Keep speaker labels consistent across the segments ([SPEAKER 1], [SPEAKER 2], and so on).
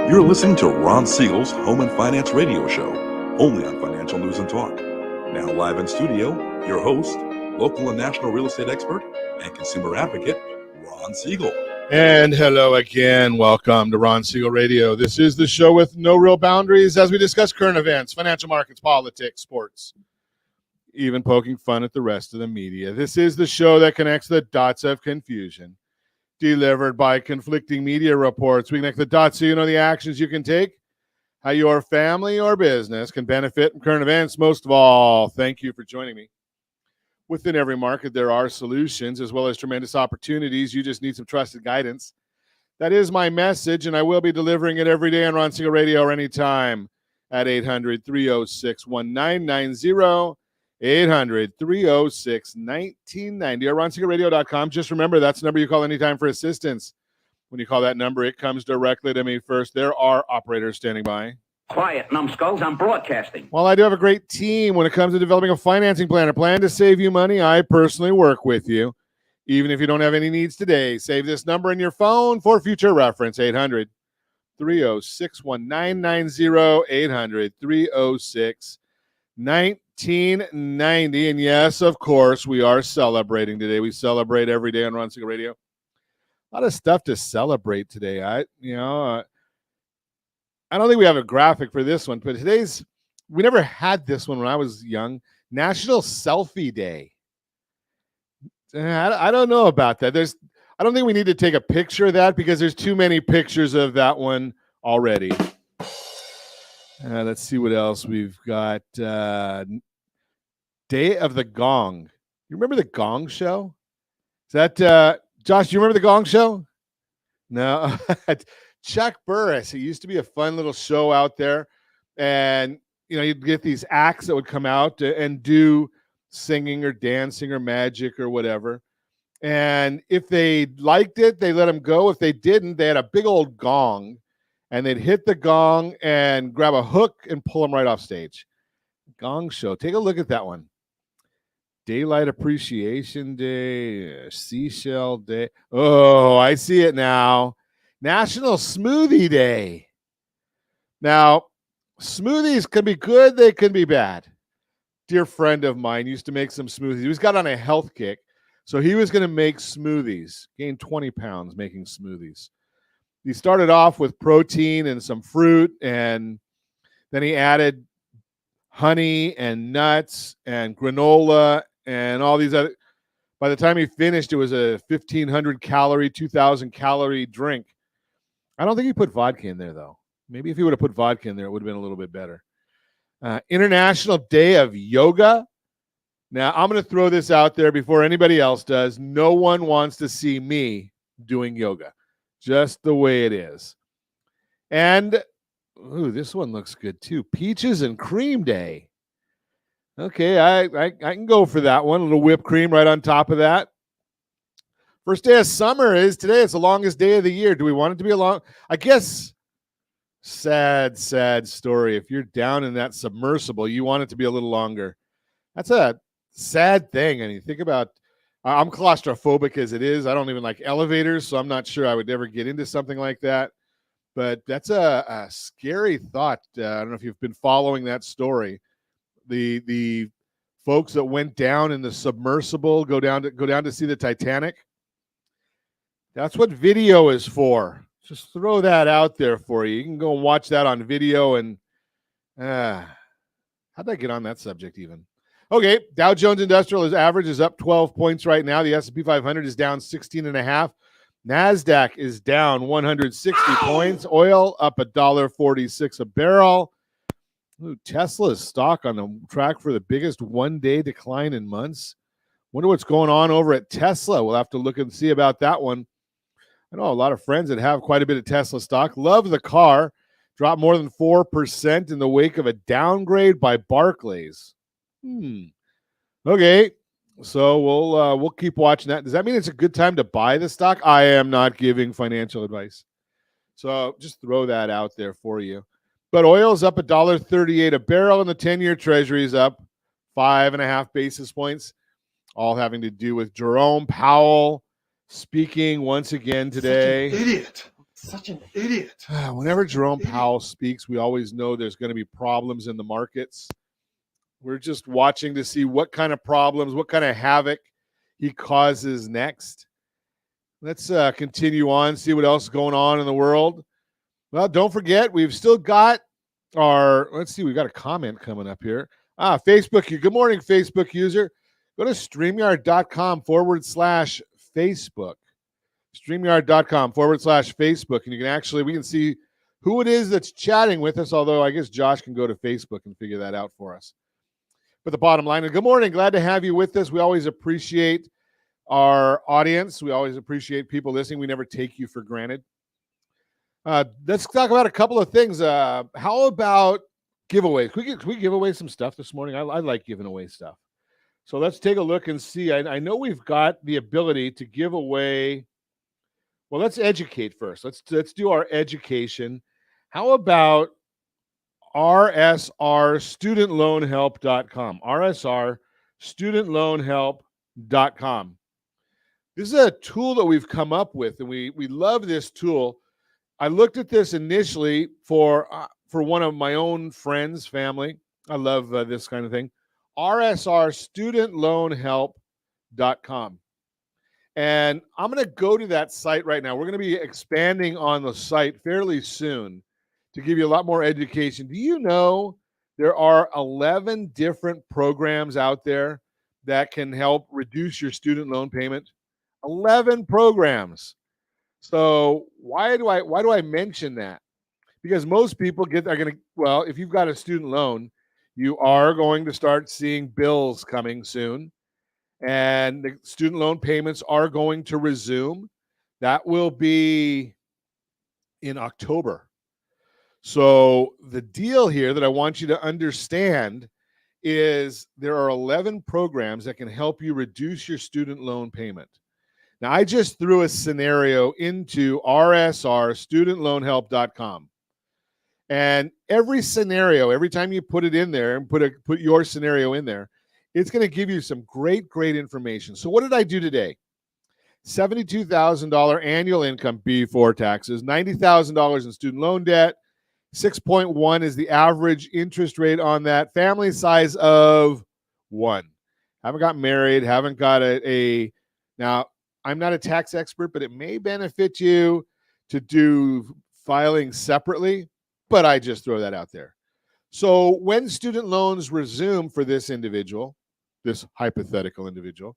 [SPEAKER 1] You're listening to Ron Siegel's Home and Finance Radio Show, only on Financial News and Talk. Now live in studio, your host, local and national real estate expert and consumer advocate, Ron Siegel.
[SPEAKER 2] And hello again. Welcome to Ron Siegel Radio. This is the show with no real boundaries as we discuss current events, financial markets, politics, sports, even poking fun at the rest of the media. This is the show that connects the dots of confusion, delivered by conflicting media reports. We connect the dots so you know the actions you can take, how your family or business can benefit from current events. Most of all, thank you for joining me. Within every market, there are solutions as well as tremendous opportunities. You just need some trusted guidance. That is my message, and I will be delivering it every day on Ron Siegel Radio or anytime at 800-306-1990, 800-306-1990, or ronsiegelradio.com. Just remember, that's the number you call anytime for assistance. When you call that number, it comes directly to me first. There are operators standing by.
[SPEAKER 3] Quiet, numbskulls, I'm broadcasting.
[SPEAKER 2] While I do have a great team when it comes to developing a financing plan, a plan to save you money, I personally work with you. Even if you don't have any needs today, save this number in your phone for future reference, 800-306-1990, 800-306-1990. And yes, of course, we are celebrating today. We celebrate every day on Ron Siegel Radio. A lot of stuff to celebrate today. I don't think we have a graphic for this one, but we never had this one when I was young. National Selfie Day. I don't know about that. I don't think we need to take a picture of that because there's too many pictures of that one already. Let's see what else we've got. Day of the Gong. You remember the Gong Show? Is that Josh? Do you remember the Gong Show? No. Chuck Burris. It used to be a fun little show out there, and you'd get these acts that would come out and do singing or dancing or magic or whatever. And if they liked it, they let them go. If they didn't, they had a big old gong, and they'd hit the gong and grab a hook and pull them right off stage. Gong Show. Take a look at that one. Daylight Appreciation Day, Seashell Day. Oh, I see it now. National Smoothie Day. Now, smoothies can be good, they can be bad. Dear friend of mine used to make some smoothies. He was got on a health kick, so he was going to make smoothies. Gained 20 pounds making smoothies. He started off with protein and some fruit, and then he added honey and nuts and granola and all these other. By the time he finished, it was a 1,500 calorie, 2,000 calorie drink. I don't think he put vodka in there, though. Maybe if he would have put vodka in there, it would have been a little bit better. International Day of Yoga. Now, I'm going to throw this out there before anybody else does. No one wants to see me doing yoga. Just the way it is. And, this one looks good, too. Peaches and Cream Day. Okay, I can go for that one. A little whipped cream right on top of that. First day of summer is today. It's the longest day of the year. Do we want it to be a long? I guess sad story. If you're down in that submersible, you want it to be a little longer. That's a sad thing. And you think about, I'm claustrophobic as it is. I don't even like elevators, so I'm not sure I would ever get into something like that. But that's a scary thought. I don't know if you've been following that story. The folks that went down in the submersible go down to see the Titanic. That's what video is for. Just throw that out there for you. You can go and watch that on video. And how'd I get on that subject even? Okay, Dow Jones Industrial average is up 12 points right now. The S&P 500 is down 16.5. NASDAQ is down 160 points. Oil up $1.46 a barrel. Ooh, Tesla's stock on the track for the biggest one-day decline in months. Wonder what's going on over at Tesla. We'll have to look and see about that one. I know a lot of friends that have quite a bit of Tesla stock. Love the car. Dropped more than 4% in the wake of a downgrade by Barclays. Okay, so we'll keep watching that. Does that mean it's a good time to buy the stock? I am not giving financial advice. So just throw that out there for you. But oil's up $1.38 a barrel, and the 10-year Treasury is up 5.5 basis points, all having to do with Jerome Powell speaking once again today.
[SPEAKER 4] Such an idiot. Such an idiot.
[SPEAKER 2] Whenever Jerome Powell speaks, we always know there's going to be problems in the markets. We're just watching to see what kind of problems, what kind of havoc he causes next. Let's continue on, see what else is going on in the world. Well, don't forget, we've still got let's see, we've got a comment coming up here. Facebook, good morning, Facebook user. Go to StreamYard.com/Facebook. StreamYard.com/Facebook. And we can see who it is that's chatting with us, although I guess Josh can go to Facebook and figure that out for us. But the bottom line, good morning. Glad to have you with us. We always appreciate our audience. We always appreciate people listening. We never take you for granted. Let's talk about a couple of things. How about giveaways? Can we give away some stuff this morning? I like giving away stuff. So let's take a look and see. I know we've got the ability to give away. Well, let's educate first. Let's do our education. How about rsrstudentloanhelp.com? rsrstudentloanhelp.com. This is a tool that we've come up with, and we love this tool. I looked at this initially for one of my own friends, family. I love this kind of thing. rsrstudentloanhelp.com. And I'm going to go to that site right now. We're going to be expanding on the site fairly soon to give you a lot more education. Do you know there are 11 different programs out there that can help reduce your student loan payment? 11 programs. So why do I mention that? Because most people if you've got a student loan, you are going to start seeing bills coming soon. And the student loan payments are going to resume. That will be in October. So the deal here that I want you to understand is there are 11 programs that can help you reduce your student loan payment. Now, I just threw a scenario into rsrstudentloanhelp.com. And every scenario, every time you put it in there and put your scenario in there, it's going to give you some great information. So what did I do today? $72,000 annual income before taxes, $90,000 in student loan debt, 6.1 is the average interest rate on that, family size of 1. Haven't got married, haven't got now, I'm not a tax expert, but it may benefit you to do filing separately, but I just throw that out there. So when student loans resume for this individual, this hypothetical individual,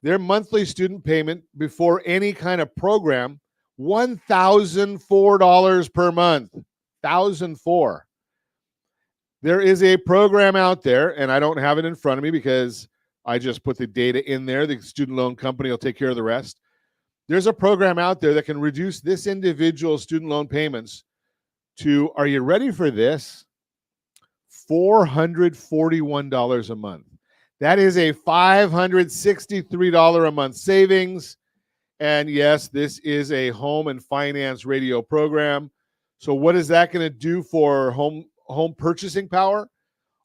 [SPEAKER 2] their monthly student payment before any kind of program, $1,004 per month. $1,004. There is a program out there, and I don't have it in front of me because I just put the data in there. The student loan company will take care of the rest. There's a program out there that can reduce this individual student loan payments to, are you ready for this? $441 a month. That is a $563 a month savings. And yes, this is a home and finance radio program. So what is that going to do for home purchasing power?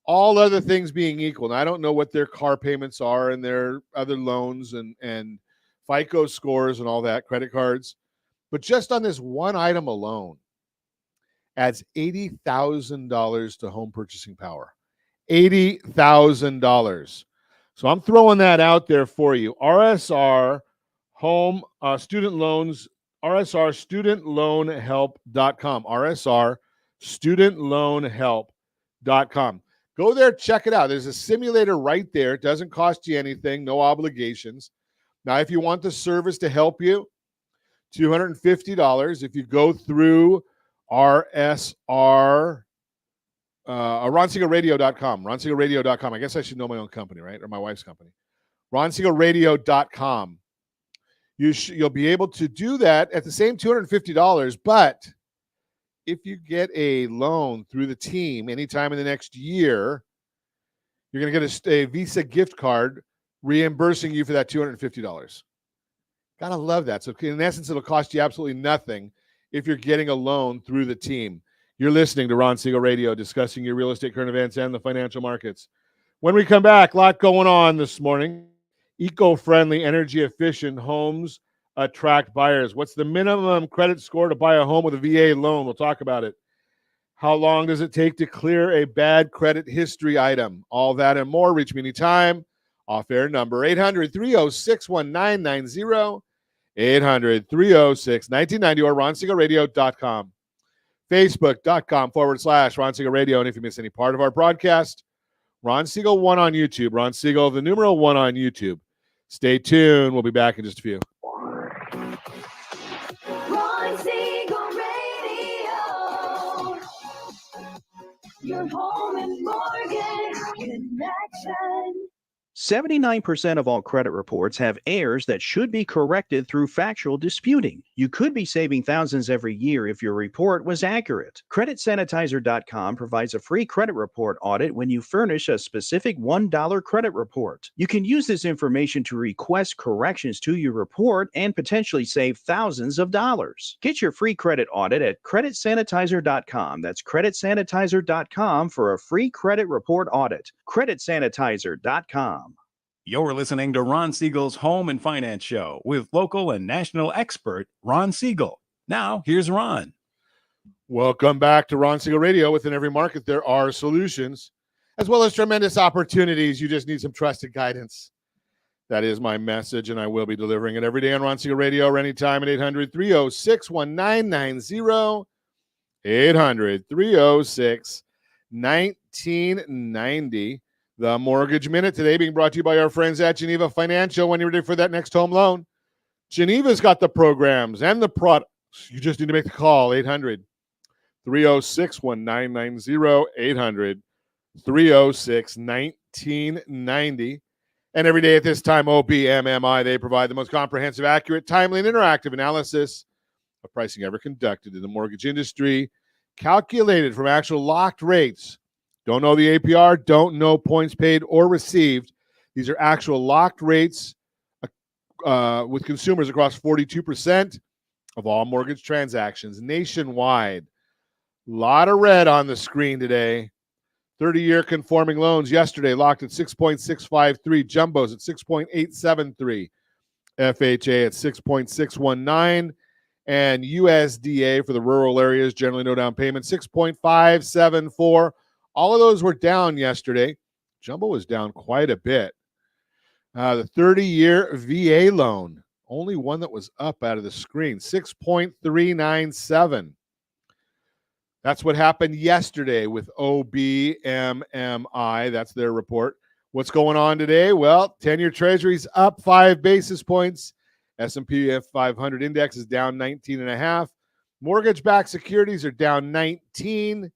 [SPEAKER 2] All other things being equal. Now, I don't know what their car payments are and their other loans and FICO scores and all that, credit cards. But just on this one item alone, adds $80,000 to home purchasing power. $80,000. So I'm throwing that out there for you. RSR home student loans, rsrstudentloanhelp.com. rsrstudentloanhelp.com. Go there, check it out. There's a simulator right there. It doesn't cost you anything, no obligations. Now, if you want the service to help you, $250. If you go through RSR, RonSiegelRadio.com. RonSiegelRadio.com. I guess I should know my own company, right? Or my wife's company. RonSiegelRadio.com. You'll be able to do that at the same $250, but if you get a loan through the team anytime in the next year, you're going to get a Visa gift card reimbursing you for that $250. Gotta love that. So in essence, it'll cost you absolutely nothing if you're getting a loan through the team. You're listening to Ron Siegel Radio, discussing your real estate, current events, and the financial markets. When we come back, a lot going on this morning. Eco-friendly, energy-efficient homes attract buyers? What's the minimum credit score to buy a home with a VA loan? We'll talk about it. How long does it take to clear a bad credit history item? All that and more. Reach me anytime. Off-air number 800-306-1990, 800-306-1990, or ronsiegelradio.com. Facebook.com/Ron Siegel Radio. And if you miss any part of our broadcast, Ron Siegel 1 on YouTube. Ron Siegel, the numeral 1 on YouTube. Stay tuned. We'll be back in just a few.
[SPEAKER 4] Ron Siegel Radio. Your home and mortgage connection.
[SPEAKER 5] 79% of all credit reports have errors that should be corrected through factual disputing. You could be saving thousands every year if your report was accurate. CreditSanitizer.com provides a free credit report audit when you furnish a specific $1 credit report. You can use this information to request corrections to your report and potentially save thousands of dollars. Get your free credit audit at CreditSanitizer.com. That's CreditSanitizer.com for a free credit report audit. CreditSanitizer.com.
[SPEAKER 6] You're listening to Ron Siegel's Home and Finance Show with local and national expert Ron Siegel. Now, here's Ron.
[SPEAKER 2] Welcome back to Ron Siegel Radio. Within every market, there are solutions, as well as tremendous opportunities. You just need some trusted guidance. That is my message, and I will be delivering it every day on Ron Siegel Radio or anytime at 800-306-1990, 800-306-1990. The Mortgage Minute today being brought to you by our friends at Geneva Financial. When you're ready for that next home loan, Geneva's got the programs and the products. You just need to make the call, 800-306-1990, 800-306-1990. And every day at this time, OBMMI, they provide the most comprehensive, accurate, timely, and interactive analysis of pricing ever conducted in the mortgage industry, calculated from actual locked rates. Don't know the APR, don't know points paid or received. These are actual locked rates with consumers across 42% of all mortgage transactions nationwide. A lot of red on the screen today. 30-year conforming loans yesterday locked at 6.653, jumbos at 6.873, FHA at 6.619, and USDA for the rural areas, generally no down payment, 6.574. All of those were down yesterday. Jumbo was down quite a bit. The 30-year VA loan, only one that was up out of the screen, 6.397. That's what happened yesterday with OBMMI. That's their report. What's going on today? Well, 10-year Treasury's up 5 basis points. S&P 500 index is down 19.5. Mortgage-backed securities are down 19.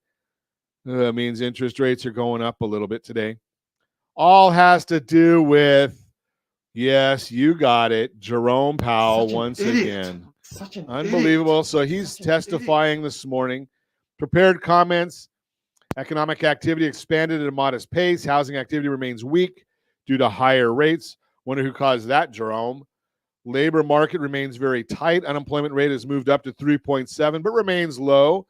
[SPEAKER 2] That means interest rates are going up a little bit today. All has to do with, yes, you got it, Jerome Powell once again.
[SPEAKER 7] Such an
[SPEAKER 2] Unbelievable.
[SPEAKER 7] idiot.
[SPEAKER 2] So he's
[SPEAKER 7] Such an
[SPEAKER 2] testifying this morning. Prepared comments. Economic activity expanded at a modest pace. Housing activity remains weak due to higher rates. Wonder who caused that, Jerome. Labor market remains very tight. Unemployment rate has moved up to 3.7, but remains low.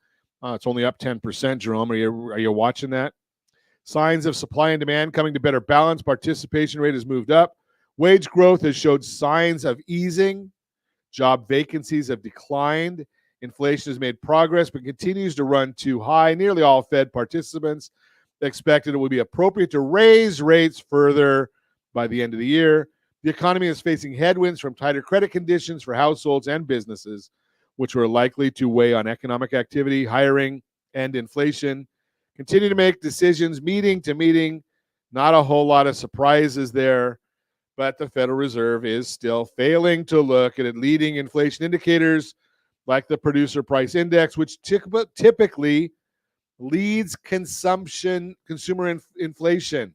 [SPEAKER 2] It's only up 10%, Jerome. Are you watching that? Signs of supply and demand coming to better balance. Participation rate has moved up. Wage growth has showed signs of easing. Job vacancies have declined. Inflation has made progress, but continues to run too high. Nearly all Fed participants expected it would be appropriate to raise rates further by the end of the year. The economy is facing headwinds from tighter credit conditions for households and businesses, which are likely to weigh on economic activity, hiring, and inflation. Continue to make decisions meeting to meeting. Not a whole lot of surprises there, but the Federal Reserve is still failing to look at leading inflation indicators like the Producer Price Index, which typically leads consumer inflation.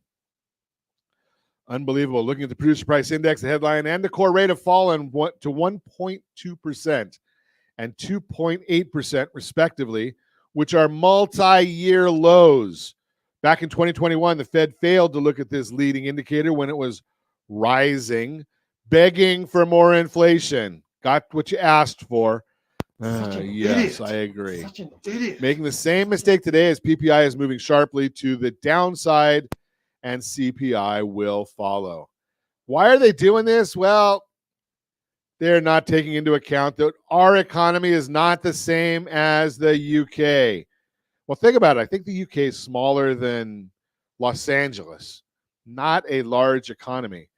[SPEAKER 2] Unbelievable. Looking at the Producer Price Index, the headline and the core rate have fallen to 1.2% and 2.8% respectively, which are multi-year lows. Back in 2021, the Fed failed to look at this leading indicator when it was rising, begging for more inflation. Got what you asked for. Yes, I agree.
[SPEAKER 7] Such an idiot.
[SPEAKER 2] Making the same mistake today as PPI is moving sharply to the downside and CPI will follow. Why are they doing this? Well, they're not taking into account that our economy is not the same as the UK. Well, think about it. I think the UK is smaller than Los Angeles, not a large economy.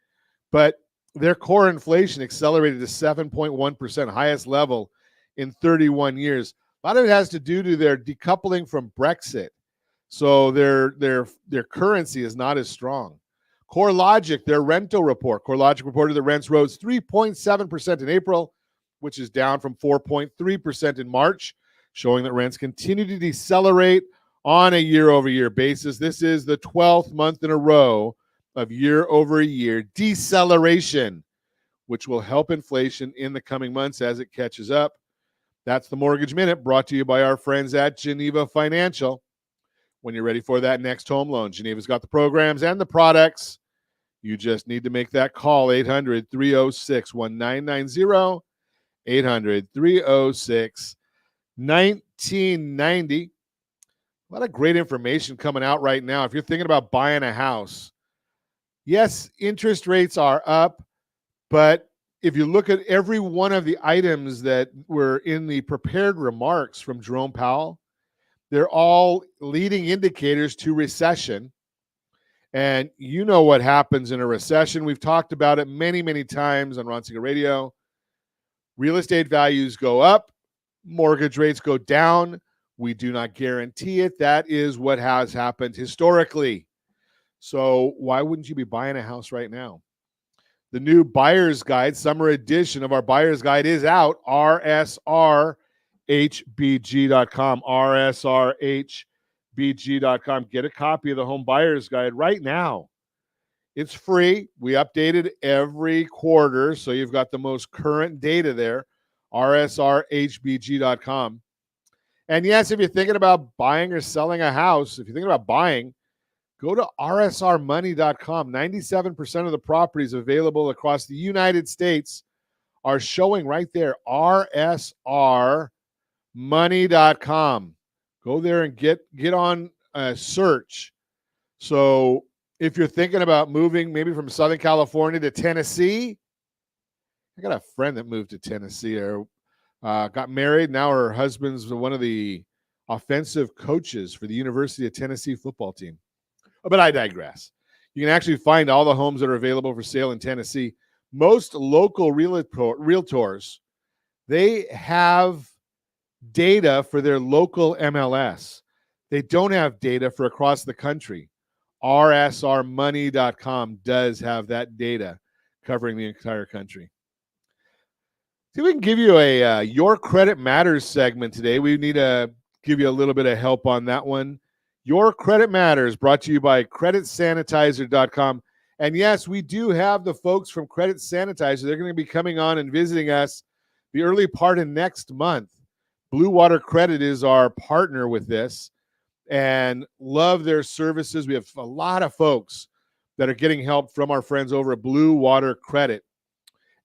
[SPEAKER 2] But their core inflation accelerated to 7.1%, highest level in 31 years. A lot of it has to do to their decoupling from Brexit. So their currency is not as strong. CoreLogic, their rental report. CoreLogic reported that rents rose 3.7% in April, which is down from 4.3% in March, showing that rents continue to decelerate on a year-over-year basis. This is the 12th month in a row of year-over-year deceleration, which will help inflation in the coming months as it catches up. That's the Mortgage Minute, brought to you by our friends at Geneva Financial. When you're ready for that next home loan, Geneva's got the programs and the products. You just need to make that call, 800-306-1990, 800-306-1990. A lot of great information coming out right now. If you're thinking about buying a house, yes, interest rates are up, but if you look at every one of the items that were in the prepared remarks from Jerome Powell, they're all leading indicators to recession. And you know what happens in a recession. We've talked about it many, many times on Ron Siegel Radio. Real estate values go up, mortgage rates go down. We do not guarantee it. That is what has happened historically. So why wouldn't you be buying a house right now? The new Buyer's Guide, summer edition of our Buyer's Guide is out, rsrhbg.com, rsrhbg.com. Get a copy of the Home Buyer's Guide right now. It's free. We update it every quarter, so you've got the most current data there, rsrhbg.com. And yes, if you're thinking about buying or selling a house, if you're thinking about buying, go to rsrmoney.com. 97% of the properties available across the United States are showing right there, rsrmoney.com. Go there and get on a search. So if you're thinking about moving maybe from Southern California to Tennessee, I got a friend that moved to Tennessee or got married. Now her husband's one of the offensive coaches for the University of Tennessee football team. But I digress. You can actually find all the homes that are available for sale in Tennessee. Most local realtors, they have data for their local MLS. They don't have data for across the country. rsrmoney.com does have that data covering the entire country. See, we can give you a Your Credit Matters segment today. We need to give you a little bit of help on that one. Your Credit Matters, brought to you by creditsanitizer.com. And yes, we do have the folks from Credit Sanitizer. They're going to be coming on and visiting us the early part of next month. Blue Water Credit is our partner with this and love their services. We have a lot of folks that are getting help from our friends over at Blue Water Credit.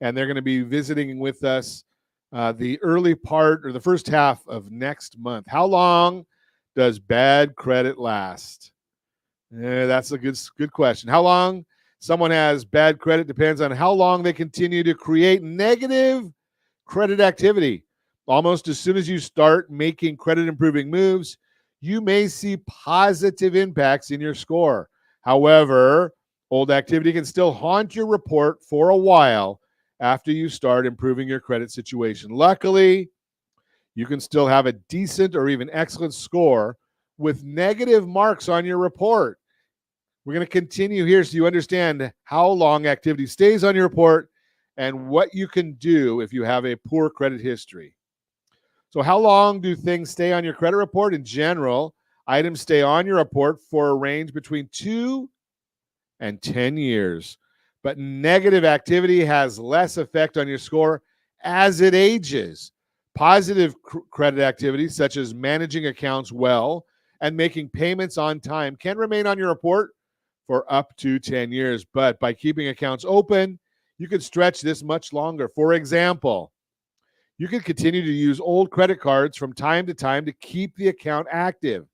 [SPEAKER 2] And they're going to be visiting with us the early part or the first half of next month. How long does bad credit last? That's a good question. How long someone has bad credit depends on how long they continue to create negative credit activity. Almost as soon as you start making credit improving moves, you may see positive impacts in your score. However, old activity can still haunt your report for a while after you start improving your credit situation. Luckily, you can still have a decent or even excellent score with negative marks on your report. We're going to continue here so you understand how long activity stays on your report and what you can do if you have a poor credit history. So how long do things stay on your credit report? In general, items stay on your report for a range between 2 and 10 years. But negative activity has less effect on your score as it ages. Positive credit activities, such as managing accounts well and making payments on time, can remain on your report for up to 10 years. But by keeping accounts open, you can stretch this much longer. For example, you can continue to use old credit cards from time to time to keep the account active.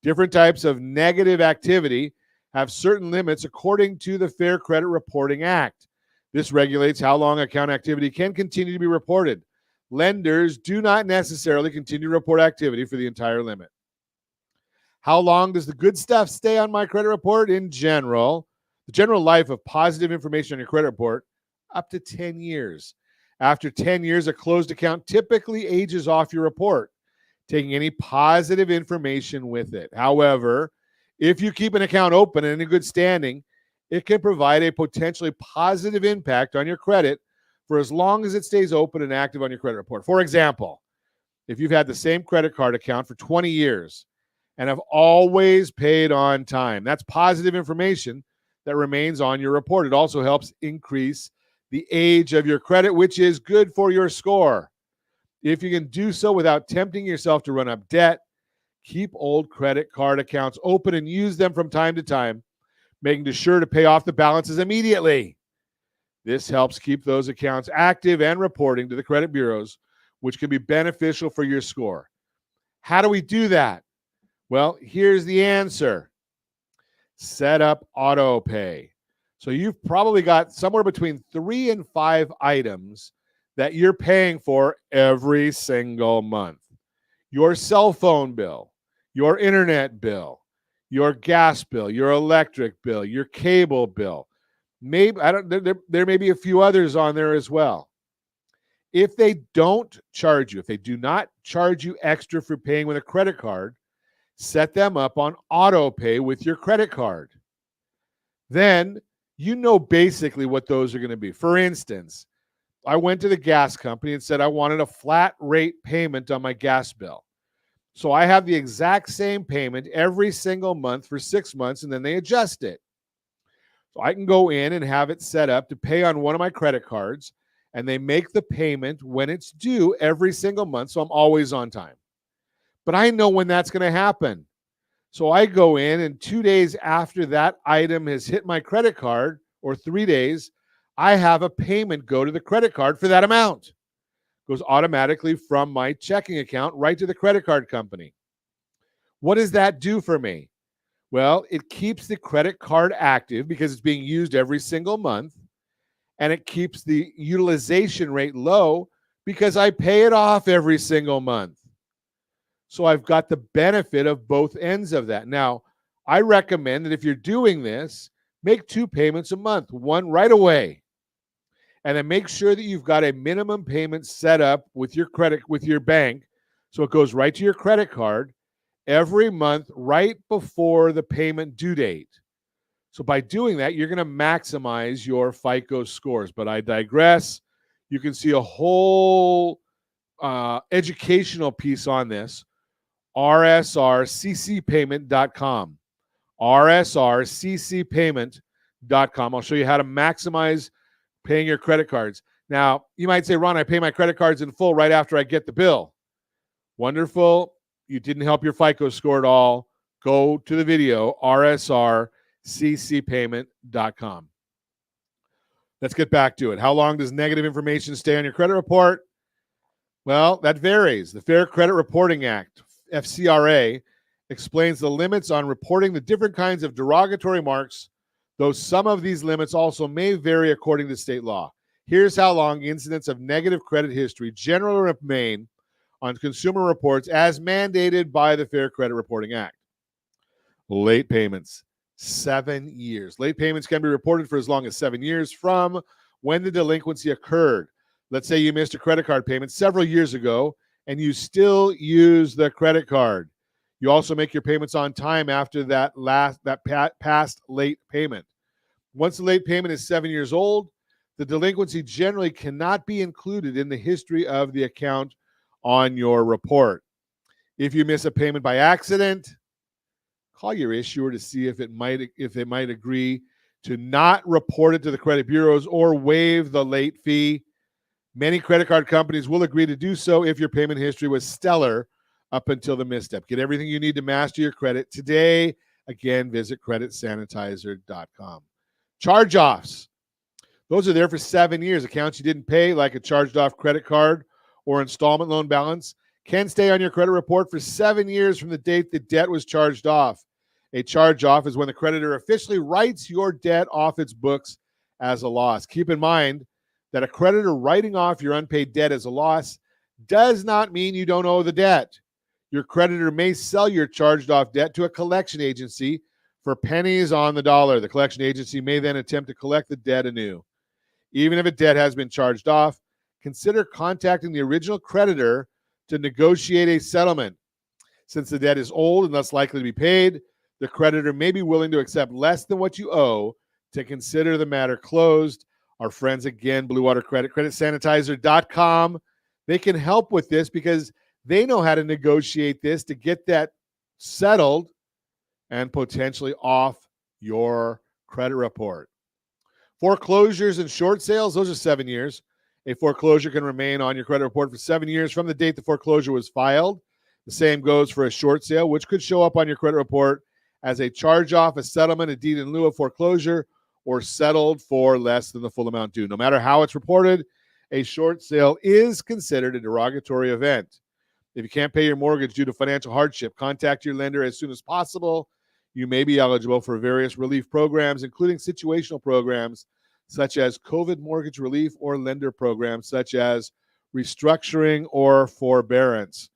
[SPEAKER 2] Different types of negative activity have certain limits according to the Fair Credit Reporting Act. This regulates how long account activity can continue to be reported. Lenders do not necessarily continue to report activity for the entire limit. How long does the good stuff stay on my credit report? In general, the general life of positive information on your credit report, up to 10 years. After 10 years, a closed account typically ages off your report, taking any positive information with it. However, if you keep an account open and in good standing, it can provide a potentially positive impact on your credit for as long as it stays open and active on your credit report. For example, if you've had the same credit card account for 20 years and have always paid on time, that's positive information that remains on your report. It also helps increase the age of your credit, which is good for your score. If you can do so without tempting yourself to run up debt, keep old credit card accounts open and use them from time to time, making sure to pay off the balances immediately. This helps keep those accounts active and reporting to the credit bureaus, which can be beneficial for your score. How do we do that? Well, here's the answer. Set up auto pay. So you've probably got somewhere between 3 and 5 items that you're paying for every single month. Your cell phone bill, your internet bill, your gas bill, your electric bill, your cable bill. Maybe there may be a few others on there as well. If they don't charge you, if they do not charge you extra for paying with a credit card, set them up on auto pay with your credit card. Then you know basically what those are going to be. For instance, I went to the gas company and said I wanted a flat rate payment on my gas bill. So I have the exact same payment every single month for 6 months, and then they adjust it. So I can go in and have it set up to pay on one of my credit cards, and they make the payment when it's due every single month, so I'm always on time. But I know when that's going to happen. So I go in, and 2 days after that item has hit my credit card, or 3 days, I have a payment go to the credit card for that amount. It goes automatically from my checking account right to the credit card company. What does that do for me? Well, it keeps the credit card active because it's being used every single month, and it keeps the utilization rate low because I pay it off every single month. So I've got the benefit of both ends of that. Now, I recommend that if you're doing this, make 2 payments a month, one right away. And then make sure that you've got a minimum payment set up with your bank, so it goes right to your credit card every month right before the payment due date. So by doing that, you're going to maximize your FICO scores. But I digress. You can see a whole educational piece on this. rsrccpayment.com. rsrccpayment.com. I'll show you how to maximize paying your credit cards. Now, you might say, Ron, I pay my credit cards in full right after I get the bill. Wonderful. You didn't help your FICO score at all. Go to the video, rsrccpayment.com. Let's get back to it. How long does negative information stay on your credit report? Well, that varies. The Fair Credit Reporting Act, FCRA, explains the limits on reporting the different kinds of derogatory marks, though some of these limits also may vary according to state law. Here's how long incidents of negative credit history generally remain on consumer reports as mandated by the Fair Credit Reporting Act. Late payments, 7 years. Late payments can be reported for as long as 7 years from when the delinquency occurred. Let's say you missed a credit card payment several years ago and you still use the credit card. You also make your payments on time after that past late payment. Once the late payment is 7 years old, the delinquency generally cannot be included in the history of the account on your report. If you miss a payment by accident, call your issuer to see if they might agree to not report it to the credit bureaus or waive the late fee. Many credit card companies will agree to do so if your payment history was stellar up until the misstep. Get everything you need to master your credit today. Again, visit creditsanitizer.com. Charge-offs. Those are there for 7 years. Accounts you didn't pay, like a charged-off credit card or installment loan balance, can stay on your credit report for 7 years from the date the debt was charged off. A charge-off is when the creditor officially writes your debt off its books as a loss. Keep in mind that a creditor writing off your unpaid debt as a loss does not mean you don't owe the debt. Your creditor may sell your charged off debt to a collection agency for pennies on the dollar. The collection agency may then attempt to collect the debt anew. Even if a debt has been charged off, consider contacting the original creditor to negotiate a settlement. Since the debt is old and less likely to be paid, the creditor may be willing to accept less than what you owe to consider the matter closed. Our friends again, Blue Water Credit, creditsanitizer.com. They can help with this because they know how to negotiate this to get that settled and potentially off your credit report. Foreclosures and short sales, those are 7 years. A foreclosure can remain on your credit report for 7 years from the date the foreclosure was filed. The same goes for a short sale, which could show up on your credit report as a charge-off, a settlement, a deed in lieu of foreclosure, or settled for less than the full amount due. No matter how it's reported, a short sale is considered a derogatory event. If you can't pay your mortgage due to financial hardship, contact your lender as soon as possible. You may be eligible for various relief programs, including situational programs such as COVID mortgage relief or lender programs such as restructuring or forbearance.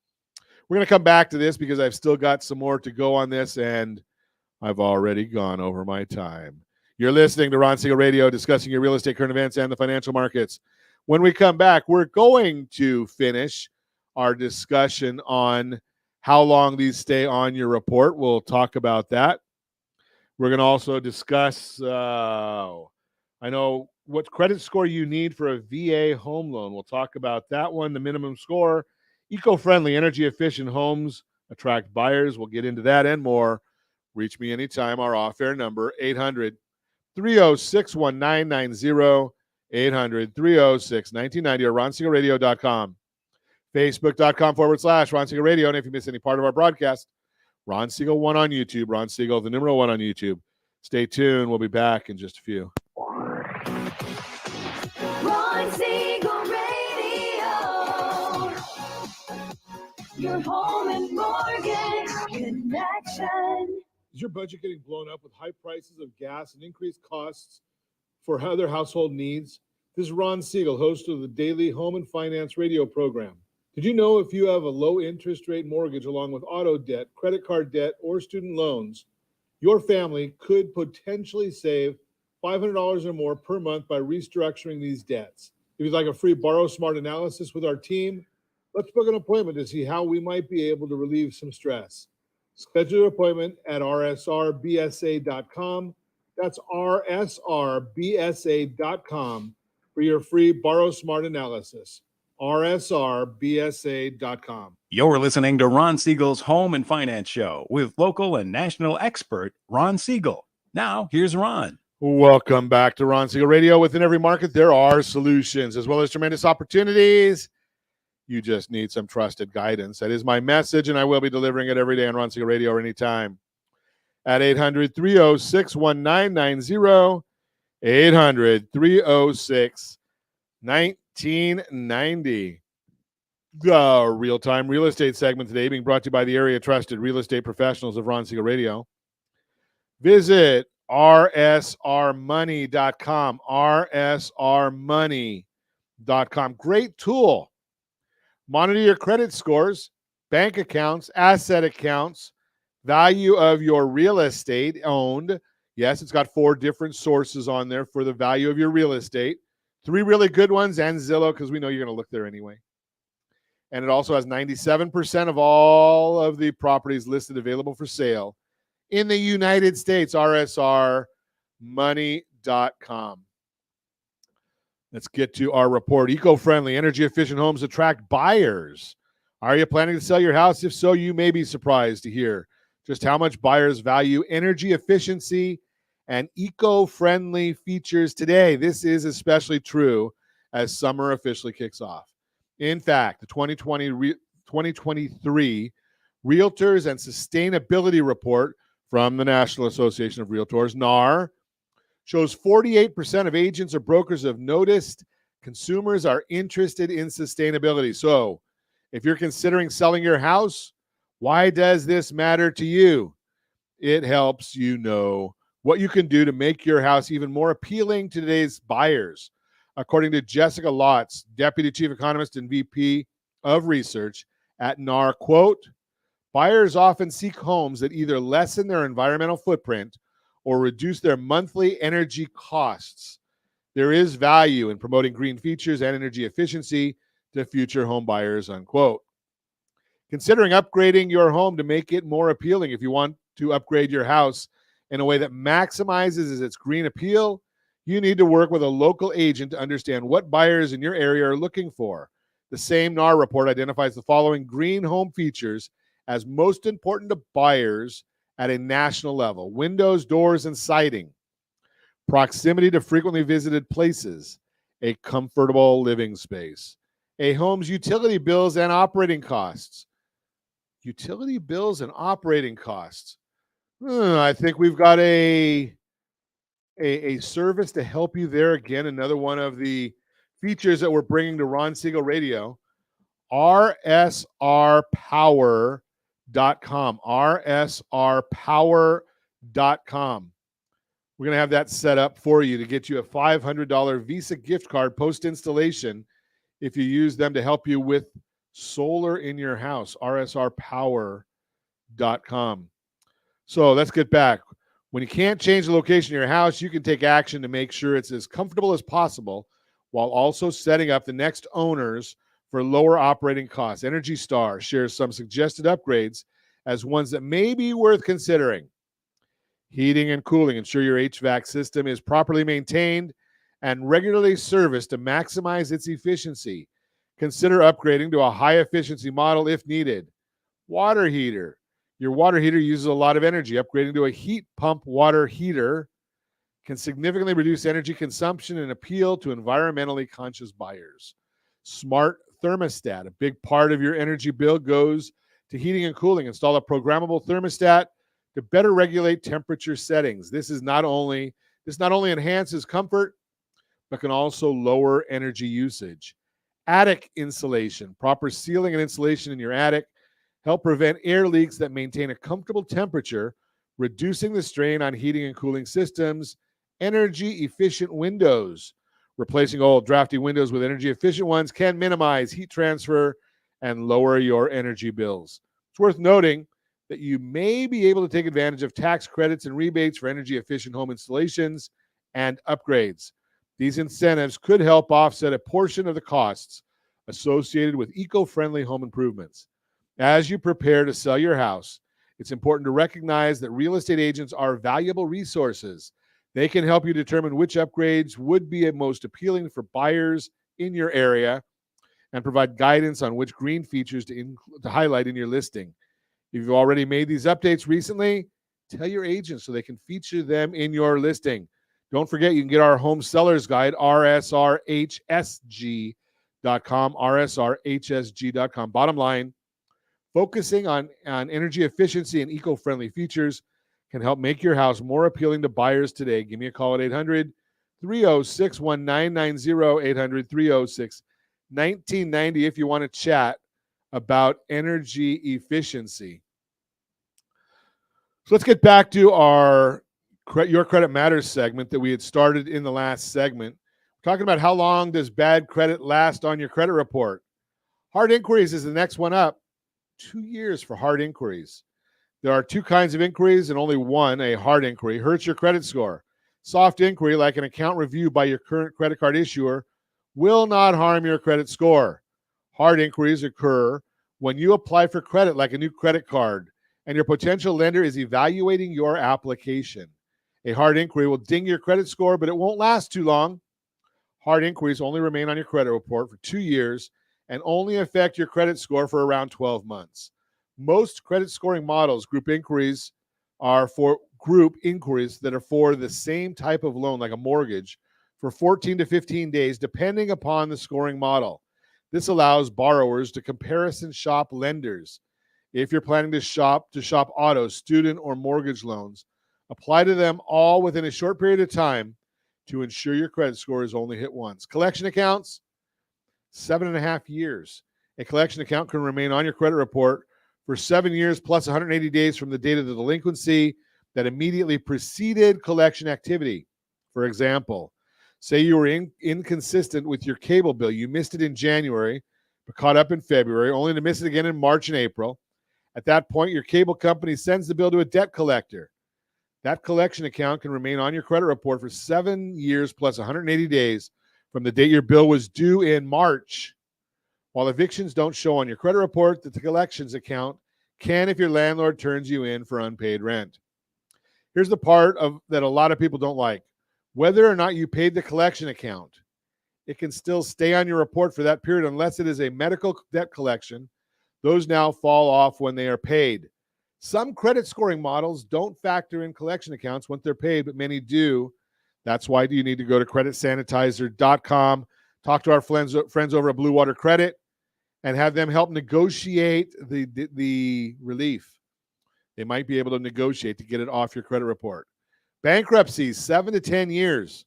[SPEAKER 2] We're going to come back to this because I've still got some more to go on this, and I've already gone over my time. You're listening to Ron Siegel Radio, discussing your real estate, current events, and the financial markets. When we come back, we're going to finish our discussion on how long these stay on your report. We'll talk about that. We're going to also discuss, I know what credit score you need for a VA home loan. We'll talk about that one, the minimum score. Eco-friendly, energy-efficient homes attract buyers. We'll get into that and more. Reach me anytime. Our off-air number, 800-306-1990, 800-306-1990, or RonSiegelRadio.com. Facebook.com/Ron Siegel Radio. And if you miss any part of our broadcast, Ron Siegel 1 on YouTube, Ron Siegel, the number 1 on YouTube. Stay tuned. We'll be back in just a few.
[SPEAKER 4] Ron Siegel Radio. Your home and mortgage connection.
[SPEAKER 2] Is your budget getting blown up with high prices of gas and increased costs for other household needs? This is Ron Siegel, host of the daily Home and Finance radio program. Did you know if you have a low interest rate mortgage along with auto debt, credit card debt, or student loans, your family could potentially save $500 or more per month by restructuring these debts? If you'd like a free Borrow Smart analysis with our team, let's book an appointment to see how we might be able to relieve some stress. Schedule your appointment at rsrbsa.com. That's rsrbsa.com for your free Borrow Smart analysis. rsrbsa.com.
[SPEAKER 6] You're listening to Ron Siegel's Home and Finance Show with local and national expert Ron Siegel. Now, here's Ron.
[SPEAKER 2] Welcome back to Ron Siegel Radio. Within every market, there are solutions as well as tremendous opportunities. You just need some trusted guidance. That is my message, and I will be delivering it every day on Ron Siegel Radio or anytime. At 800-306-1990, 800-306-1990. The real-time real estate segment today being brought to you by the area trusted real estate professionals of Ron Siegel Radio. Visit rsrmoney.com, rsrmoney.com. Great tool. Monitor your credit scores, bank accounts, asset accounts, value of your real estate owned. Yes, it's got 4 different sources on there for the value of your real estate. 3 really good ones and Zillow, because we know you're going to look there anyway. And it also has 97% of all of the properties listed available for sale in the United States, rsrmoney.com. Let's get to our report. Eco-friendly, energy-efficient homes attract buyers. Are you planning to sell your house? If so, you may be surprised to hear just how much buyers value energy efficiency and eco-friendly features today. This is especially true as summer officially kicks off. In fact, the 2023 Realtors and Sustainability Report from the National Association of Realtors, NAR, shows 48% of agents or brokers have noticed consumers are interested in sustainability. So if you're considering selling your house, why does this matter to you? It helps you know what you can do to make your house even more appealing to today's buyers. According to Jessica Lotz, Deputy Chief Economist and VP of Research at NAR, quote, buyers often seek homes that either lessen their environmental footprint or reduce their monthly energy costs. There is value in promoting green features and energy efficiency to future home buyers, unquote. Considering upgrading your home to make it more appealing. If you want to upgrade your house in a way that maximizes its green appeal, you need to work with a local agent to understand what buyers in your area are looking for. The same NAR report identifies the following green home features as most important to buyers at a national level: windows, doors, and siding, proximity to frequently visited places, a comfortable living space, a home's utility bills and operating costs. Utility bills and operating costs. I think we've got a service to help you there. Again, another one of the features that we're bringing to Ron Siegel Radio, rsrpower.com, rsrpower.com. We're going to have that set up for you to get you a $500 Visa gift card post-installation if you use them to help you with solar in your house, rsrpower.com. So let's get back. When you can't change the location of your house, you can take action to make sure it's as comfortable as possible while also setting up the next owners for lower operating costs. Energy Star shares some suggested upgrades as ones that may be worth considering. Heating and cooling. Ensure your HVAC system is properly maintained and regularly serviced to maximize its efficiency. Consider upgrading to a high-efficiency model if needed. Water heater. Your water heater uses a lot of energy. Upgrading to a heat pump water heater can significantly reduce energy consumption and appeal to environmentally conscious buyers. Smart thermostat. A big part of your energy bill goes to heating and cooling. Install a programmable thermostat to better regulate temperature settings. This not only enhances comfort, but can also lower energy usage. Attic insulation. Proper sealing and insulation in your attic help prevent air leaks that maintain a comfortable temperature, reducing the strain on heating and cooling systems. Energy efficient windows. Replacing old drafty windows with energy efficient ones can minimize heat transfer and lower your energy bills. It's worth noting that you may be able to take advantage of tax credits and rebates for energy efficient home installations and upgrades. These incentives could help offset a portion of the costs associated with eco-friendly home improvements. As you prepare to sell your house, it's important to recognize that real estate agents are valuable resources. They can help you determine which upgrades would be most appealing for buyers in your area and provide guidance on which green features to highlight in your listing. If you've already made these updates recently, tell your agent so they can feature them in your listing. Don't forget, you can get our home seller's guide, rsrhsg.com, rsrhsg.com. Bottom line, focusing on energy efficiency and eco-friendly features can help make your house more appealing to buyers today. Give me a call at 800-306-1990, 800-306-1990 if you want to chat about energy efficiency. So let's get back to our Your Credit Matters segment that we had started in the last segment. We're talking about how long does bad credit last on your credit report. Hard inquiries is the next one up. 2 years for hard inquiries. There are two kinds of inquiries and only one, a hard inquiry, hurts your credit score. Soft inquiry, like an account review by your current credit card issuer, will not harm your credit score. Hard inquiries occur when you apply for credit, like a new credit card, and your potential lender is evaluating your application. A hard inquiry will ding your credit score, but it won't last too long. Hard inquiries only remain on your credit report for 2 years and only affect your credit score for around 12 months. Most credit scoring models, group inquiries that are for the same type of loan, like a mortgage, for 14 to 15 days, depending upon the scoring model. This allows borrowers to comparison shop lenders. If you're planning to shop auto, student, or mortgage loans, apply to them all within a short period of time to ensure your credit score is only hit once. Collection accounts, 7.5 years. A collection account can remain on your credit report for 7 years plus 180 days from the date of the delinquency. that immediately preceded collection activity. For example, say you were inconsistent with your cable bill. You missed it in January, but caught up in February, only to miss it again in March and April. At that point, your cable company sends the bill to a debt collector. That collection account can remain on your credit report for 7 years plus 180 days from the date your bill was due in March. While evictions don't show on your credit report, the collections account can if your landlord turns you in for unpaid rent. Here's the part that a lot of people don't like. Whether or not you paid the collection account, it can still stay on your report for that period unless it is a medical debt collection. Those now fall off when they are paid. Some credit scoring models don't factor in collection accounts once they're paid, but many do. That's why you need to go to creditsanitizer.com, talk to our friends over at Blue Water Credit, and have them help negotiate the relief. They might be able to negotiate to get it off your credit report. Bankruptcies, 7 to 10 years.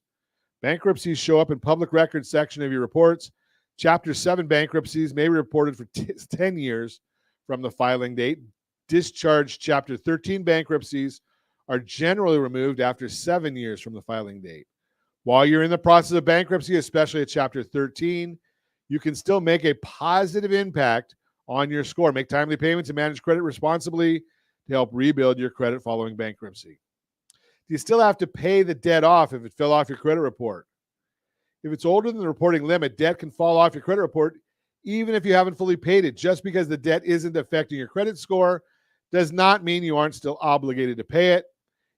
[SPEAKER 2] Bankruptcies show up in public records section of your reports. Chapter 7 bankruptcies may be reported for 10 years from the filing date. Discharged Chapter 13 bankruptcies are generally removed after 7 years from the filing date. While you're in the process of bankruptcy, especially at Chapter 13, you can still make a positive impact on your score. Make timely payments and manage credit responsibly to help rebuild your credit following bankruptcy. You still have to pay the debt off if it fell off your credit report. If it's older than the reporting limit, debt can fall off your credit report even if you haven't fully paid it. Just because the debt isn't affecting your credit score does not mean you aren't still obligated to pay it.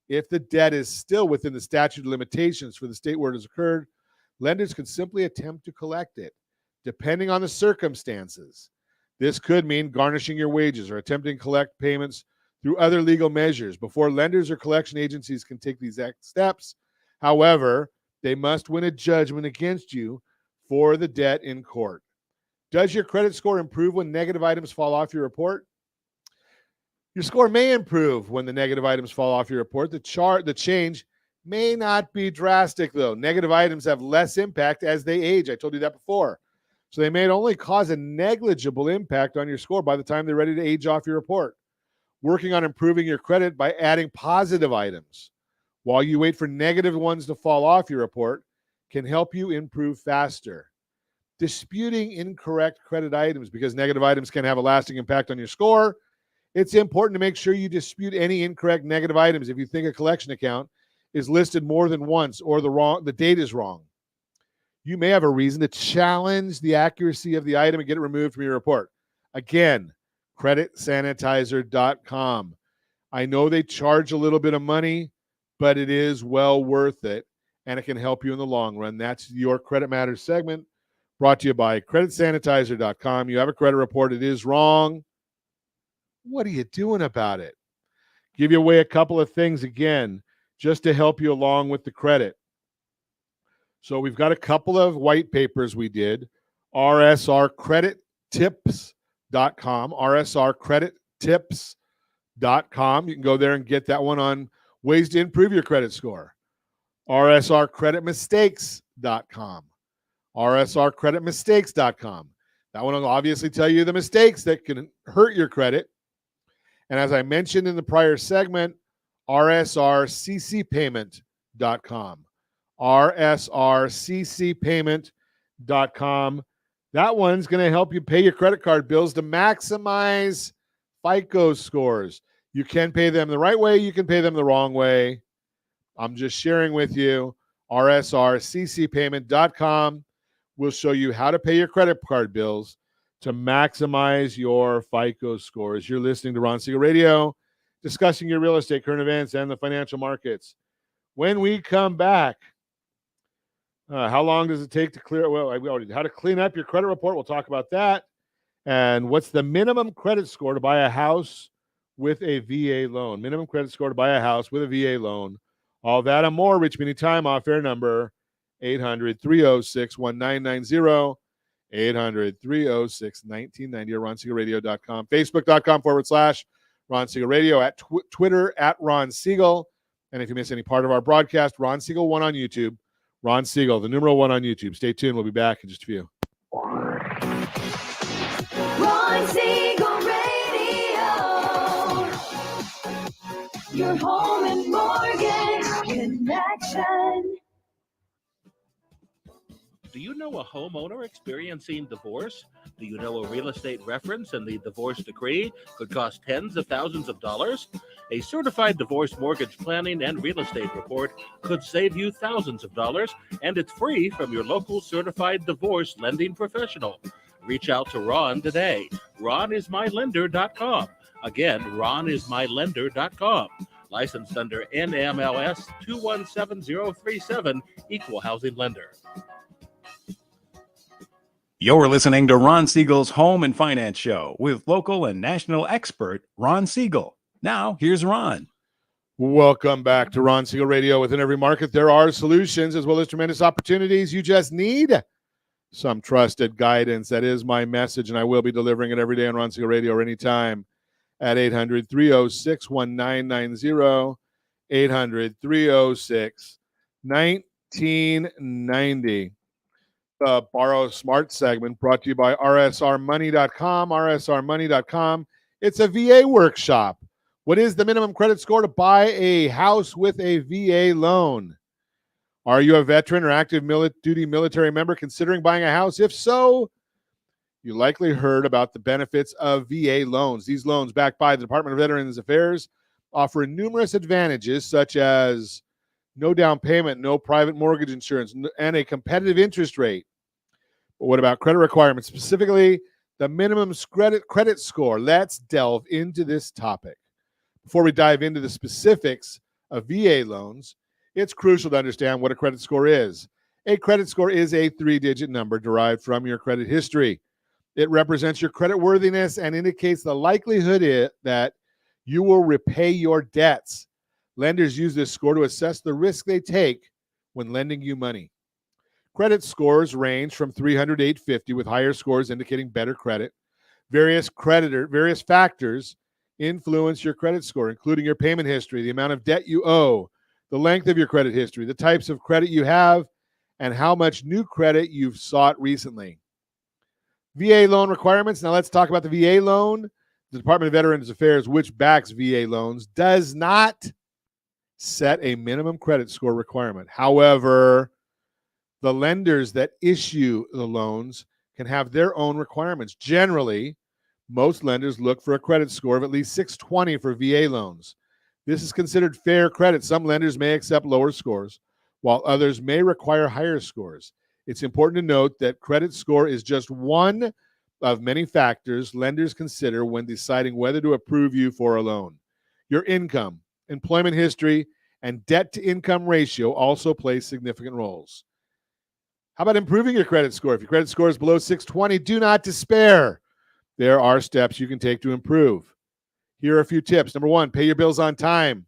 [SPEAKER 2] If the debt is still within the statute of limitations for the state where it has occurred, lenders can simply attempt to collect it, depending on the circumstances. This could mean garnishing your wages or attempting to collect payments through other legal measures before lenders or collection agencies can take these steps. However, they must win a judgment against you for the debt in court. Does your credit score improve when negative items fall off your report? Your score may improve when the negative items fall off your report. The change may not be drastic, though. Negative items have less impact as they age. I told you that before. So they may only cause a negligible impact on your score by the time they're ready to age off your report. Working on improving your credit by adding positive items while you wait for negative ones to fall off your report can help you improve faster. Disputing incorrect credit items, because negative items can have a lasting impact on your score. It's important to make sure you dispute any incorrect negative items if you think a collection account is listed more than once or the date is wrong. You may have a reason to challenge the accuracy of the item and get it removed from your report. Again, creditsanitizer.com. I know they charge a little bit of money, but it is well worth it, and it can help you in the long run. That's your Credit Matters segment, brought to you by creditsanitizer.com. You have a credit report, it is wrong. What are you doing about it? Give you away a couple of things again, just to help you along with the credit. So we've got a couple of white papers we did, rsrcredittips.com, rsrcredittips.com. You can go there and get that one on ways to improve your credit score. rsrcreditmistakes.com, rsrcreditmistakes.com. That one will obviously tell you the mistakes that can hurt your credit. And as I mentioned in the prior segment, rsrccpayment.com. rsrccpayment.com. That one's going to help you pay your credit card bills to maximize FICO scores. You can pay them the right way. You can pay them the wrong way. I'm just sharing with you. rsrccpayment.com will show you how to pay your credit card bills to maximize your FICO scores. You're listening to Ron Siegel Radio, discussing your real estate, current events, and the financial markets. When we come back, how long does it take to clear? Well, how to clean up your credit report. We'll talk about that. And what's the minimum credit score to buy a house with a VA loan? Minimum credit score to buy a house with a VA loan. All that and more. Reach me anytime. Off-air number 800-306-1990. 800-306-1990 or RonSiegelRadio.com. Facebook.com/Ron Siegel Radio. At Twitter @Ron Siegel. And if you miss any part of our broadcast, Ron Siegel 1 on YouTube. Ron Siegel, the numeral 1 on YouTube. Stay tuned. We'll be back in just a few.
[SPEAKER 4] Ron Siegel Radio. Your home and
[SPEAKER 7] Do you know a homeowner experiencing divorce? Do you know a real estate reference and the divorce decree could cost tens of thousands of dollars? A certified divorce mortgage planning and real estate report could save you thousands of dollars, and it's free from your local certified divorce lending professional. Reach out to Ron today. RonIsMyLender.com. Again, RonIsMyLender.com. Licensed under NMLS 217037, Equal Housing Lender.
[SPEAKER 6] You're listening to Ron Siegel's Home and Finance Show with local and national expert Ron Siegel. Now, here's Ron.
[SPEAKER 2] Welcome back to Ron Siegel Radio. Within every market, there are solutions as well as tremendous opportunities. You just need some trusted guidance. That is my message, and I will be delivering it every day on Ron Siegel Radio or anytime at 800-306-1990, 800-306-1990. The Borrow Smart segment brought to you by rsrmoney.com, rsrmoney.com. It's a VA workshop. What is the minimum credit score to buy a house with a VA loan? Are you a veteran or active duty military member considering buying a house? If so, you likely heard about the benefits of VA loans. These loans, backed by the Department of Veterans Affairs, offer numerous advantages such as no down payment, no private mortgage insurance, and a competitive interest rate. But what about credit requirements, specifically the minimum credit score? Let's delve into this topic. Before we dive into the specifics of VA loans, it's crucial to understand what a credit score is. A credit score is a 3-digit number derived from your credit history. It represents your credit worthiness and indicates the likelihood that you will repay your debts. Lenders use this score to assess the risk they take when lending you money. Credit scores range from 300 to 850, with higher scores indicating better credit. Various factors influence your credit score, including your payment history, the amount of debt you owe, the length of your credit history, the types of credit you have, and how much new credit you've sought recently. VA loan requirements. Now let's talk about the VA loan. The Department of Veterans Affairs, which backs VA loans, does not set a minimum credit score requirement. However, the lenders that issue the loans can have their own requirements. Generally, most lenders look for a credit score of at least 620 for VA loans. This is considered fair credit. Some lenders may accept lower scores, while others may require higher scores. It's important to note that credit score is just one of many factors lenders consider when deciding whether to approve you for a loan. Your income, employment history, and debt-to-income ratio also play significant roles. How about improving your credit score? If your credit score is below 620, do not despair. There are steps you can take to improve. Here are a few tips. Number one, pay your bills on time.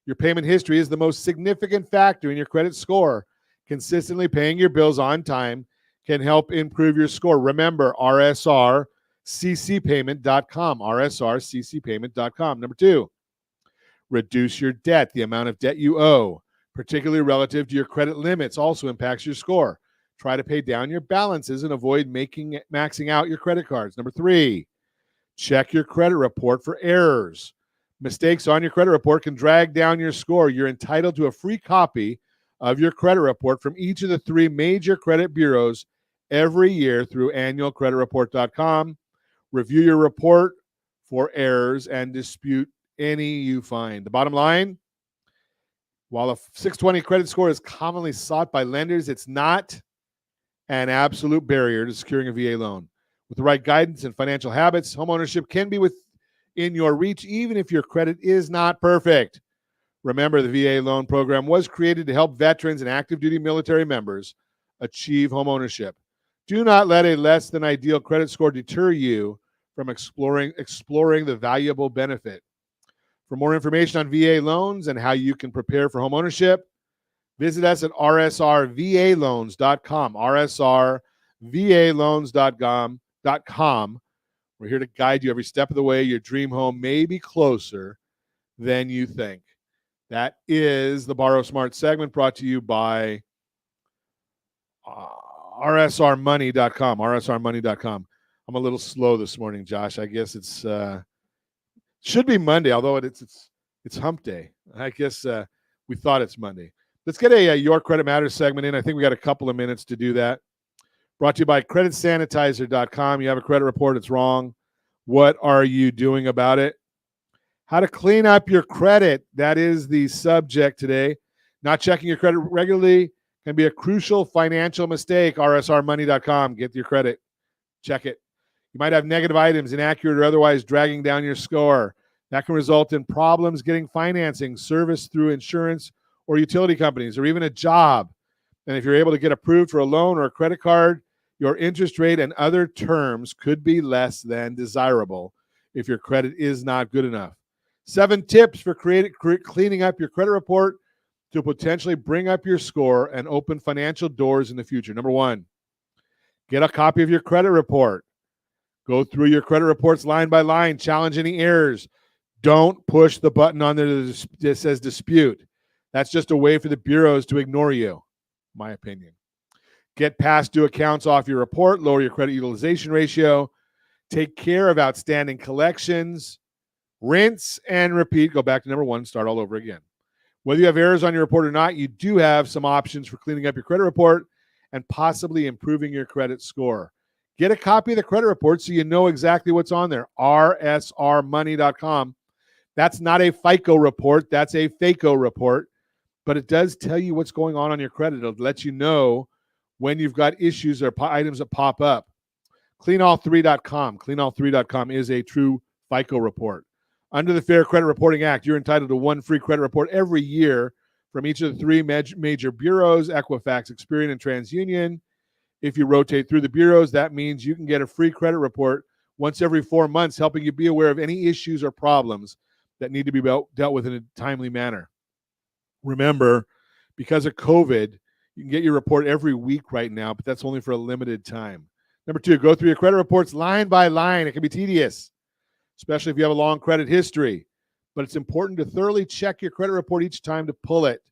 [SPEAKER 2] Your payment history is the most significant factor in your credit score. Consistently paying your bills on time can help improve your score. Remember, rsrccpayment.com, rsrccpayment.com. Number two, reduce your debt. The amount of debt you owe, particularly relative to your credit limits, also impacts your score. Try to pay down your balances and avoid maxing out your credit cards. Number three, check your credit report for errors. Mistakes on your credit report can drag down your score. You're entitled to a free copy of your credit report from each of the 3 major credit bureaus every year through annualcreditreport.com. Review your report for errors and dispute any you find. The bottom line, while a 620 credit score is commonly sought by lenders, it's not an absolute barrier to securing a VA loan. With the right guidance and financial habits, homeownership can be within your reach, even if your credit is not perfect. Remember, the VA loan program was created to help veterans and active duty military members achieve homeownership. Do not let a less than ideal credit score deter you from exploring the valuable benefit. For more information on VA loans and how you can prepare for homeownership, visit us at rsrvaloans.com, rsrvaloans.com. We're here to guide you every step of the way. Your dream home may be closer than you think. That is the Borrow Smart segment brought to you by rsrmoney.com, rsrmoney.com. I'm a little slow this morning, Josh. I guess it's should be Monday, although it's hump day. I guess we thought it's Monday. Let's get a Your Credit Matters segment in. I think we got a couple of minutes to do that. Brought to you by creditsanitizer.com. You have a credit report, it's wrong. What are you doing about it? How to clean up your credit. That is the subject today. Not checking your credit regularly can be a crucial financial mistake. rsrmoney.com. Get your credit. Check it. You might have negative items, inaccurate or otherwise dragging down your score. That can result in problems getting financing, service through insurance or utility companies, or even a job. And if you're able to get approved for a loan or a credit card, your interest rate and other terms could be less than desirable if your credit is not good enough. 7 tips for cleaning up your credit report to potentially bring up your score and open financial doors in the future. Number 1, get a copy of your credit report. Go through your credit reports line by line. Challenge any errors. Don't push the button on there that says dispute. That's just a way for the bureaus to ignore you, my opinion. Get past due accounts off your report. Lower your credit utilization ratio. Take care of outstanding collections. Rinse and repeat. Go back to number 1. Start all over again. Whether you have errors on your report or not, you do have some options for cleaning up your credit report and possibly improving your credit score. Get a copy of the credit report so you know exactly what's on there. rsrmoney.com. That's not a FICO report. That's a FACO report. But it does tell you what's going on your credit. It'll let you know when you've got issues or items that pop up. Cleanall3.com. Cleanall3.com is a true FICO report. Under the Fair Credit Reporting Act, you're entitled to 1 free credit report every year from each of the 3 major bureaus, Equifax, Experian, and TransUnion. If you rotate through the bureaus, that means you can get a free credit report once every 4 months, helping you be aware of any issues or problems that need to be dealt with in a timely manner. Remember, because of COVID, you can get your report every week right now, but that's only for a limited time. Number 2, go through your credit reports line by line. It can be tedious, especially if you have a long credit history. But it's important to thoroughly check your credit report each time to pull it.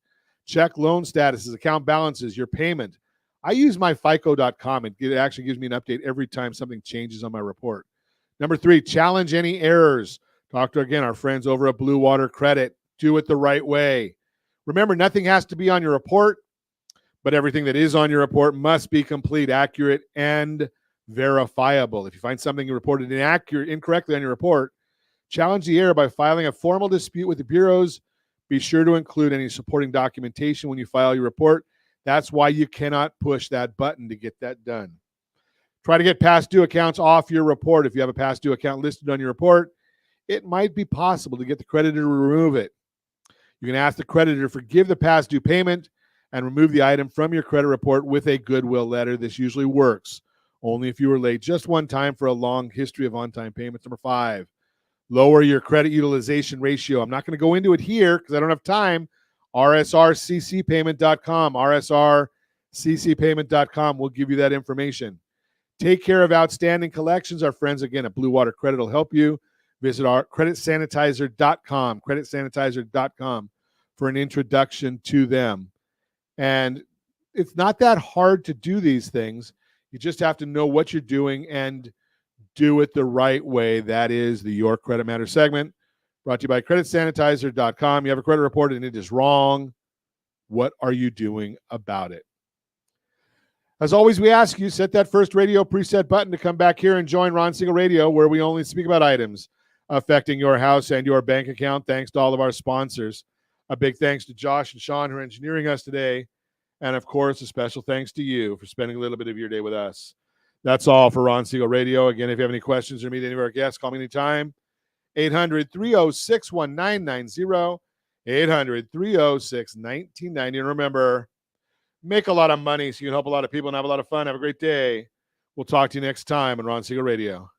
[SPEAKER 2] Check loan statuses, account balances, your payment. I use my FICO.com. It actually gives me an update every time something changes on my report. Number 3, challenge any errors. Talk to, again, our friends over at Blue Water Credit. Do it the right way. Remember, nothing has to be on your report, but everything that is on your report must be complete, accurate, and verifiable. If you find something you reported incorrectly on your report, challenge the error by filing a formal dispute with the bureaus. Be sure to include any supporting documentation when you file your report. That's why you cannot push that button to get that done. Try to get past due accounts off your report. If you have a past due account listed on your report, it might be possible to get the creditor to remove it. You can ask the creditor to forgive the past due payment and remove the item from your credit report with a goodwill letter. This usually works only if you were late just one time for a long history of on-time payments. Number 5, lower your credit utilization ratio. I'm not going to go into it here because I don't have time. rsrccpayment.com. rsrccpayment.com will give you that information. Take care of outstanding collections. Our friends, again, at Blue Water Credit will help you. Visit our creditsanitizer.com, creditsanitizer.com for an introduction to them. And it's not that hard to do these things. You just have to know what you're doing and do it the right way. That is the Your Credit Matters segment, brought to you by creditsanitizer.com. You have a credit report and it is wrong. What are you doing about it? As always, we ask you, set that first radio preset button to come back here and join Ron Siegel Radio, where we only speak about items affecting your house and your bank account. Thanks to all of our sponsors. A big thanks to Josh and Sean who are engineering us today. And, of course, a special thanks to you for spending a little bit of your day with us. That's all for Ron Siegel Radio. Again, if you have any questions or meet any of our guests, call me anytime. 800-306-1990. 800-306-1990. And remember, make a lot of money so you can help a lot of people and have a lot of fun. Have a great day. We'll talk to you next time on Ron Siegel Radio.